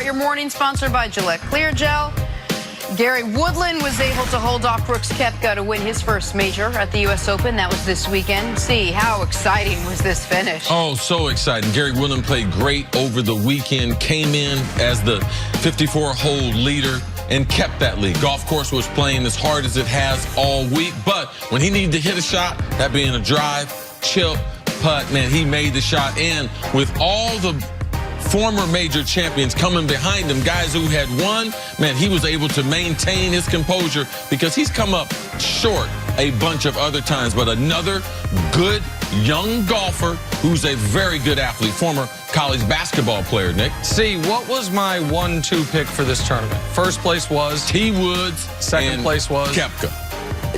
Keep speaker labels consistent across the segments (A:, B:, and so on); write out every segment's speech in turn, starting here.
A: your morning, sponsored by Gillette Clear Gel. Gary Woodland was able to hold off Brooks Koepka to win his first major at the U.S. Open. That was this weekend. See, how exciting was this finish?
B: Oh, so exciting. Gary Woodland played great over the weekend, came in as the 54-hole leader, and kept that lead. Golf course was playing as hard as it has all week, but when he needed to hit a shot, that being a drive, chip, putt, man, he made the shot. And with all the former major champions coming behind him, guys who had won, man, he was able to maintain his composure because he's come up short a bunch of other times. But another good young golfer who's a very good athlete, former college basketball player, Nick.
C: See, what was my 1-2 pick for this tournament? First place was
B: T. Woods.
C: Second place was
B: Koepka.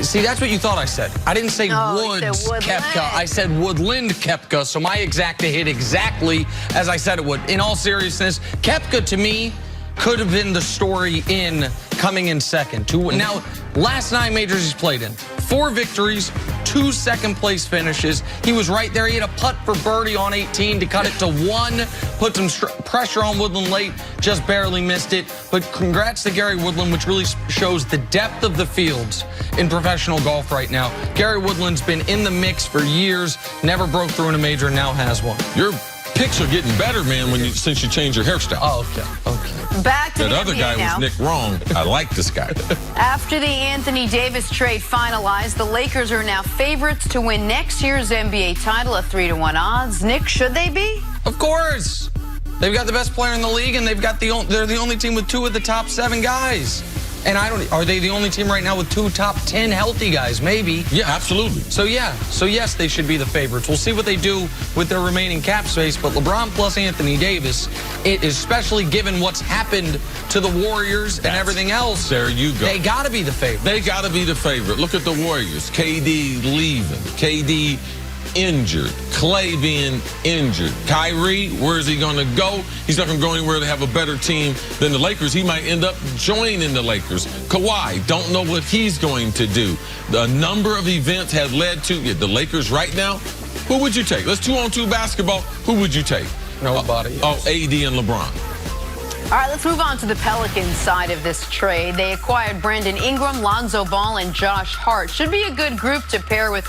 C: See, that's what you thought I said. I didn't say Woods Koepka. I said Woodland Koepka. So my exacta hit exactly as I said it would. In all seriousness, Koepka to me could have been the story in coming in second. Now, last 9 majors he's played in, 4 victories, 2 second-place finishes. He was right there. He had a putt for birdie on 18 to cut it to 1, put some pressure on Woodland late, just barely missed it. But congrats to Gary Woodland, which really shows the depth of the fields in professional golf right now. Gary Woodland's been in the mix for years, never broke through in a major, and now has one.
B: Your picks are getting better, man, since you changed your hairstyle.
C: Oh, okay.
A: Back to
B: that
A: the
B: other
A: NBA
B: guy
A: now.
B: was Nick wrong. I like this guy.
A: After the Anthony Davis trade finalized, the Lakers are now favorites to win next year's NBA title at 3-1 odds. Nick, should they be?
C: Of course. They've got the best player in the league, and they're the only team with 2 of the top 7 guys. And are they the only team right now with 2 top 10 healthy guys? Maybe.
B: Yeah, absolutely.
C: So yes, they should be the favorites. We'll see what they do with their remaining cap space, but LeBron plus Anthony Davis, especially given what's happened to the Warriors and everything else,
B: there you go.
C: They got to be the favorite.
B: They got to be the favorite. Look at the Warriors. KD leaving. KD injured. Clay being injured. Kyrie, where is he going to go? He's not going to go anywhere to have a better team than the Lakers. He might end up joining the Lakers. Kawhi, don't know what he's going to do. A number of events have led to the Lakers right now. Who would you take? Let's 2-on-2 basketball. Who would you take?
C: Nobody.
B: AD and LeBron.
A: All right, let's move on to the Pelicans side of this trade. They acquired Brandon Ingram, Lonzo Ball, and Josh Hart. Should be a good group to pair with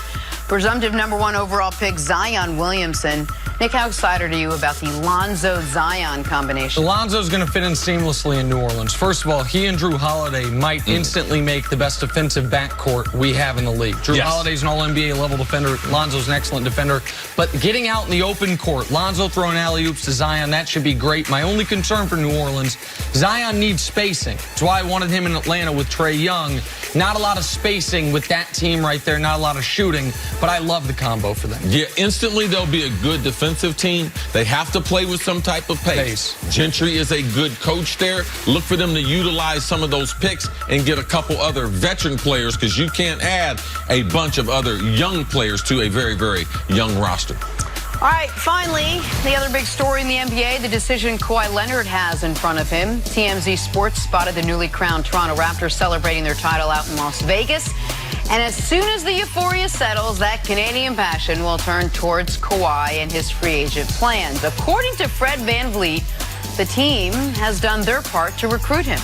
A: presumptive #1 overall pick Zion Williamson. Nick, how excited are you about the Lonzo-Zion combination?
C: Lonzo's going to fit in seamlessly in New Orleans. First of all, he and Drew Holiday might instantly make the best defensive backcourt we have in the league. Drew Holiday's an all-NBA level defender. Lonzo's an excellent defender. But getting out in the open court, Lonzo throwing alley-oops to Zion, that should be great. My only concern for New Orleans, Zion needs spacing. That's why I wanted him in Atlanta with Trae Young. Not a lot of spacing with that team right there, not a lot of shooting, but I love the combo for them.
B: Yeah, instantly they'll be a good defensive team. They have to play with some type of pace. Gentry is a good coach there. Look for them to utilize some of those picks and get a couple other veteran players, because you can't add a bunch of other young players to a very, very young roster.
A: All right, finally, the other big story in the NBA, the decision Kawhi Leonard has in front of him. TMZ Sports spotted the newly crowned Toronto Raptors celebrating their title out in Las Vegas. And as soon as the euphoria settles, that Canadian passion will turn towards Kawhi and his free agent plans. According to Fred VanVleet, the team has done their part to recruit him.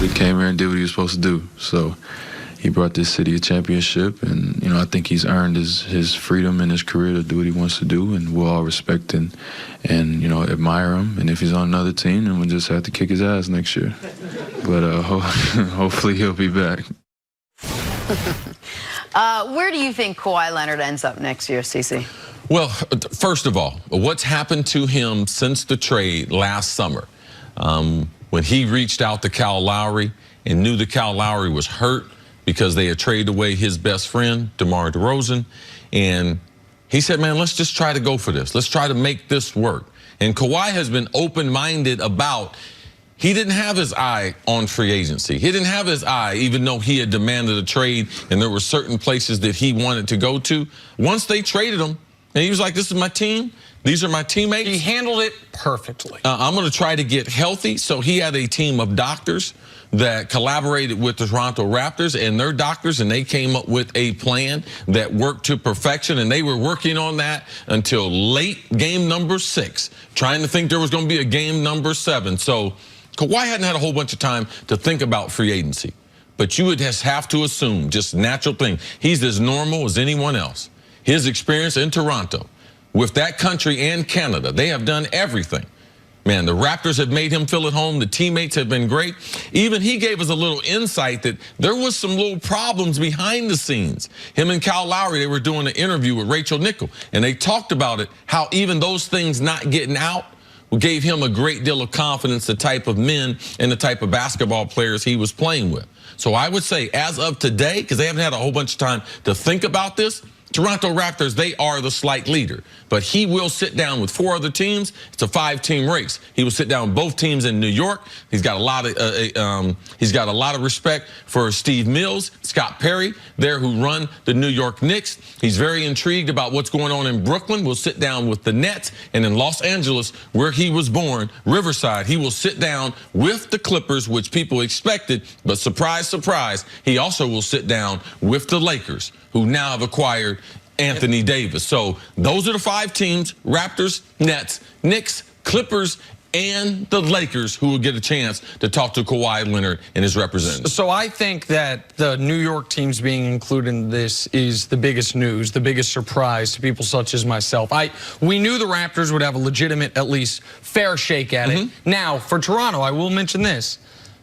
D: He came here and did what he was supposed to do. So he brought this city a championship, and I think he's earned his freedom in his career to do what he wants to do, and we'll all respect and admire him. And if he's on another team, then we'll just have to kick his ass next year. But hopefully he'll be back.
A: Where do you think Kawhi Leonard ends up next year, Cece?
B: Well, first of all, what's happened to him since the trade last summer? When he reached out to Kyle Lowry and knew that Kyle Lowry was hurt because they had traded away his best friend, DeMar DeRozan, and he said, man, let's just try to go for this. Let's try to make this work. And Kawhi has been open-minded about, he didn't have his eye on free agency. He didn't have his eye, even though he had demanded a trade and there were certain places that he wanted to go to. Once they traded him, and he was like, this is my team, These are my teammates.
C: He handled it perfectly.
B: I'm going to try to get healthy. So he had a team of doctors that collaborated with the Toronto Raptors and their doctors, and they came up with a plan that worked to perfection, and they were working on that until late game number 6, trying to think there was going to be a game number 7. So Kawhi hadn't had a whole bunch of time to think about free agency, but you would just have to assume, just natural thing, he's as normal as anyone else. His experience in Toronto, with that country and Canada, they have done everything. Man, the Raptors have made him feel at home. The teammates have been great. Even he gave us a little insight that there was some little problems behind the scenes. Him and Kyle Lowry, they were doing an interview with Rachel Nichols, and they talked about it, how even those things not getting out gave him a great deal of confidence, the type of men and the type of basketball players he was playing with. So I would say, as of today, because they haven't had a whole bunch of time to think about this, Toronto Raptors, they are the slight leader, but he will sit down with 4 other teams. It's a 5-team race. He will sit down with both teams in New York. He's got a lot of respect for Steve Mills, Scott Perry, there who run the New York Knicks. He's very intrigued about what's going on in Brooklyn. We'll sit down with the Nets, and in Los Angeles, where he was born, Riverside, he will sit down with the Clippers, which people expected, but surprise, surprise, he also will sit down with the Lakers, who now have acquired Anthony Davis. So those are the 5 teams: Raptors, Nets, Knicks, Clippers, and the Lakers, who will get a chance to talk to Kawhi Leonard and his representatives.
C: So I think that the New York teams being included in this is the biggest news, the biggest surprise to people such as myself. We knew the Raptors would have a legitimate, at least fair shake at it. Now, for Toronto, I will mention this.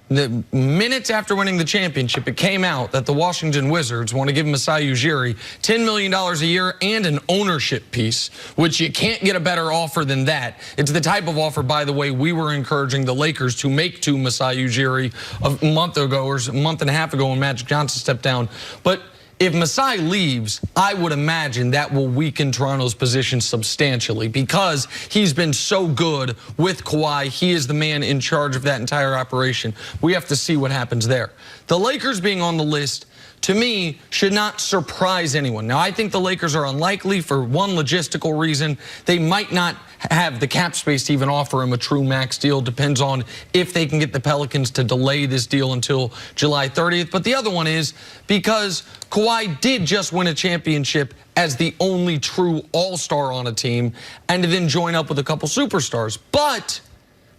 C: The minutes after winning the championship, it came out that the Washington Wizards want to give Masai Ujiri $10 million a year and an ownership piece, which you can't get a better offer than that. It's the type of offer, by the way, we were encouraging the Lakers to make to Masai Ujiri a month ago or a month and a half ago when Magic Johnson stepped down. But if Masai leaves, I would imagine that will weaken Toronto's position substantially because he's been so good with Kawhi. He is the man in charge of that entire operation. We have to see what happens there. The Lakers being on the list, to me, should not surprise anyone. Now, I think the Lakers are unlikely for one logistical reason. They might not have the cap space to even offer him a true max deal. Depends on if they can get the Pelicans to delay this deal until July 30th. But the other one is because Kawhi did just win a championship as the only true all-star on a team and to then join up with a couple superstars. But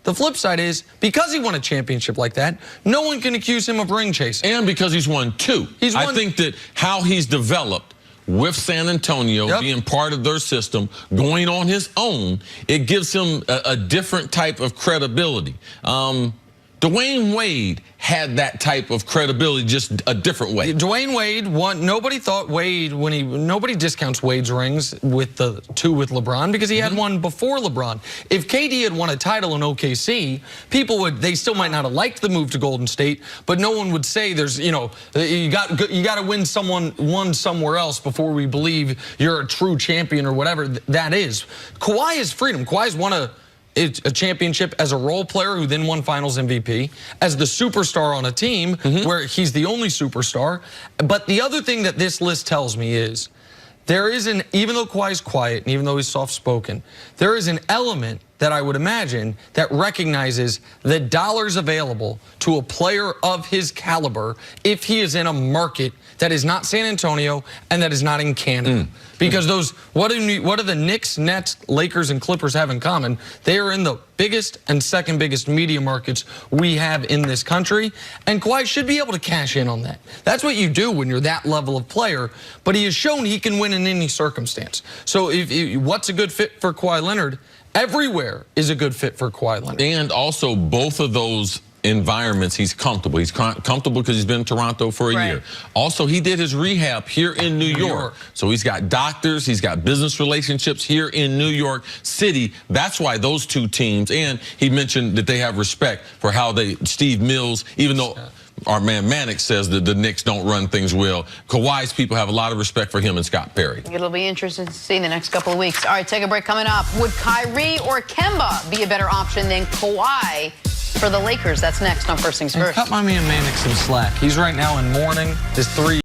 C: the flip side is, because he won a championship like that, no one can accuse him of ring chasing.
B: And because he's won 2. I think that how he's developed with San Antonio, being part of their system, going on his own, it gives him a different type of credibility. Dwayne Wade had that type of credibility, just a different way.
C: Dwayne Wade won. Nobody thought Wade, nobody discounts Wade's rings with the 2 with LeBron because he had one before LeBron. If KD had won a title in OKC, they still might not have liked the move to Golden State, but no one would say there's, you got to win one somewhere else before we believe you're a true champion or whatever that is. Kawhi is freedom. Kawhi's won a championship as a role player who then won Finals MVP, as the superstar on a team where he's the only superstar. But the other thing that this list tells me is there is even though Kawhi's quiet and even though he's soft-spoken, there is an element that I would imagine that recognizes the dollars available to a player of his caliber if he is in a market that is not San Antonio and that is not in Canada. Because what do the Knicks, Nets, Lakers, and Clippers have in common? They are in the biggest and second biggest media markets we have in this country, and Kawhi should be able to cash in on that. That's what you do when you're that level of player, but he has shown he can win in any circumstance. So what's a good fit for Kawhi Leonard? Everywhere is a good fit for Kawhi Leonard.
B: And also both of those environments, he's comfortable. He's comfortable because he's been in Toronto for a year. Also, he did his rehab here in New York. So he's got doctors, he's got business relationships here in New York City. That's why those 2 teams, and he mentioned that they have respect for how Steve Mills, even though our man Manick says that the Knicks don't run things well, Kawhi's people have a lot of respect for him and Scott Perry.
A: It'll be interesting to see in the next couple of weeks. All right, take a break. Coming up, would Kyrie or Kemba be a better option than Kawhi for the Lakers? That's next on First Things First.
C: Cut my man Manick some slack. He's right now in mourning. His 3